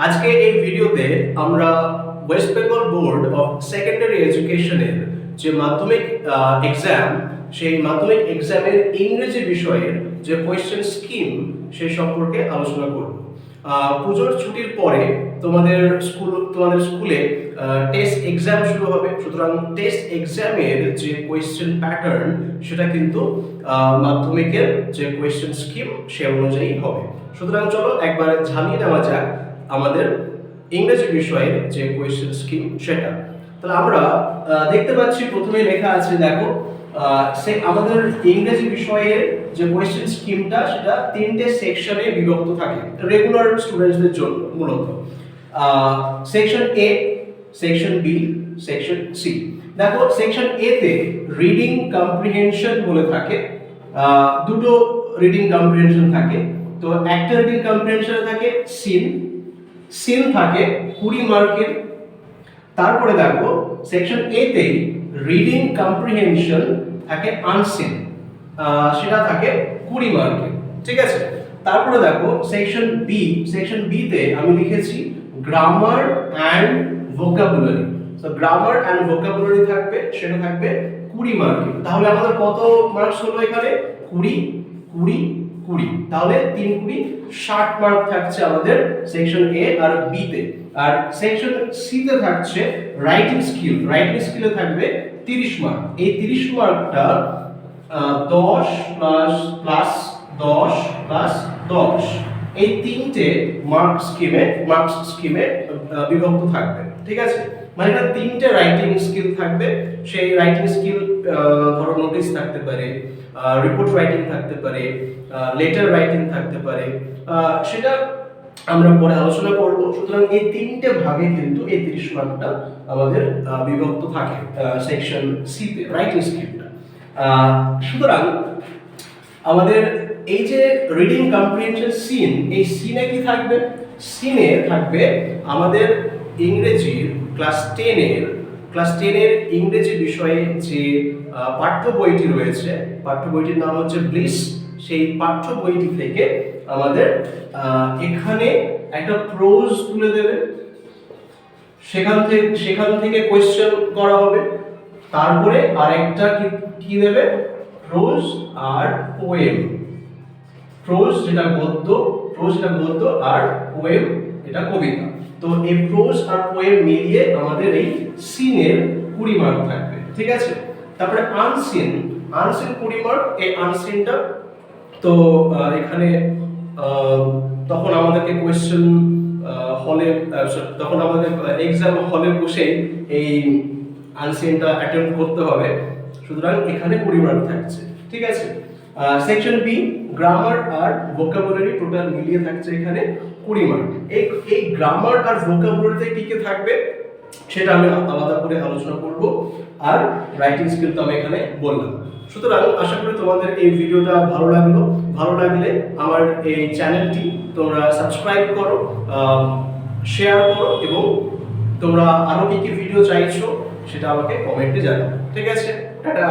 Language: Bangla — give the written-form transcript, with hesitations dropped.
আজকে এই ভিডিওতে আমরা West Bengal board of secondary এডুকেশনের যে মাধ্যমিক এক্সাম, সেই মাধ্যমিক এক্সামের ইংরেজি বিষয়ের যে কোয়েশ্চেন স্কিম সেই সম্পর্কে আলোচনা করব। পুজোর ছুটির পরে তোমাদের স্কুলে টেস্ট এক্সাম শুরু হবে, সুতরাং টেস্ট এক্সামের যে কোয়েশ্চেন প্যাটার্ন সেটা কিন্তু মাধ্যমিকের যে কোয়েশ্চেন স্কিম সে অনুযায়ী হবে। সুতরাং চলো একবার ঝালিয়ে নেওয়া যাক আমাদের ইংরেজি বিষয়ের যে কোয়েশ্চেন স্কিম সেটা। তাহলে আমরা দেখতে পাচ্ছি প্রথমে লেখা আছে, দেখো আমাদের ইংরেজি বিষয়ের যে কোয়েশ্চেন স্কিমটা সেটা তিনটে সেকশনে বিভক্ত থাকে রেগুলার স্টুডেন্টসদের জন্য মূলত। সেকশন এ, সেকশন বি, সেকশন সি। দেখো সেকশন এ তে রিডিং কম্প্রিহেনশন বলে থাকে, দুটো রিডিং কম্প্রিহেনশন থাকে। তো একটা রিডিং কম্প্রিহেনশনে থাকে সিন থাকে 20 মার্কের। তারপরে দেখো সেকশন এ তে রিডিং কম্প্রিহেনশন থাকে আনসিন, সেটা থাকে 20 মার্কের, ঠিক আছে। তারপরে দেখো সেকশন বি তে আমি লিখেছি গ্রামার অ্যান্ড ভোকাবুলারি। তো গ্রামার অ্যান্ড ভোকাবুলারি থাকবে, সেটা থাকবে 20 মার্কের। তাহলে আমাদের কত মার্কস হলো এখানে? 20 20 20। তাহলে 3 20 60 মার্ক থাকছে আমাদের সেকশন এ আর বি তে। আর সেকশন সি তে থাকছে রাইটিং স্কিলে থাকবে 30 মার্ক। এই 30 মার্কটা 10 প্লাস 10 প্লাস 10 এই তিনটে মার্কস স্কিমে বিভক্ত থাকবে, ঠিক আছে। মানে এটা তিনটে রাইটিং স্কিল থাকবে। সেই রাইটিং স্কিল ধরো নোটিশ থাকতে পারে, রিপোর্ট রাইটিং থাকতে পারে, লেটার রাইটিং থাকতে পারে, সেটা আমরা পরে আলোচনা করব। সুতরাং এই তিনটে ভাগে কিন্তু এই 30 মার্কটা আমাদের বিভক্ত থাকে সেকশন সি তে রাইটিং স্কিলটা। সুতরাং আমাদের এই যে রিডিং কম্প্রিহেনশন সিন, এই সিনে কি থাকবে? সিনে থাকবে আমাদের ইংরেজির ক্লাস 10 এর ইংরেজি বিষয়ে যে পাঠ্য বইটি রয়েছে, পাঠ্য বইটির নাম হচ্ছে ব্লিস। সেই পাঠ্য বইটি থেকে আমাদের এখানে একটা প্রোজ তুলে দেবে, সেখান থেকে কোয়েশ্চেন করা হবে। তারপরে আরেকটা কি দেবে? প্রোজ আর পোয়েম। প্রোজ যেটা গদ্য আর পোয়েম এটা কবিতা। তো এই প্রোজ আর পোয়েম মিলিয়ে আমাদের এই সিনের 20 মার্ক থাকবে, ঠিক আছে। তারপরে আনসিন 20 মার্ক। এই আনসিনটা তো এখানে তখন আমাদেরকে কোয়েশ্চেন হলে, তখন আমাদের এক্সাম হলে বসে এই আনসিনটা অ্যাটেম্প করতে হবে। সুতরাং এখানে 20 মার্ক থাকছে, ঠিক আছে। সেকশন বি গ্রামার আর ভোকাবুলারি টোটাল মিলিয়ে থাকছে এখানে 20 মার্ক। এই গ্রামার আর ভোকাবুলারিতে কি কি থাকবে সেটা আমি আলাদা করে আলোচনা করব। আর রাইটিং স্কিল তো আমি এখানে বললাম। সুতরাং আশা করি তোমাদের এই ভিডিওটা ভালো লাগলে আমার এই চ্যানেলটি তোমরা সাবস্ক্রাইব করো, শেয়ার করো, এবং তোমরা আরো কি কি ভিডিও চাইছো সেটা আমাকে কমেন্টে জানাও, ঠিক আছে। টাটা।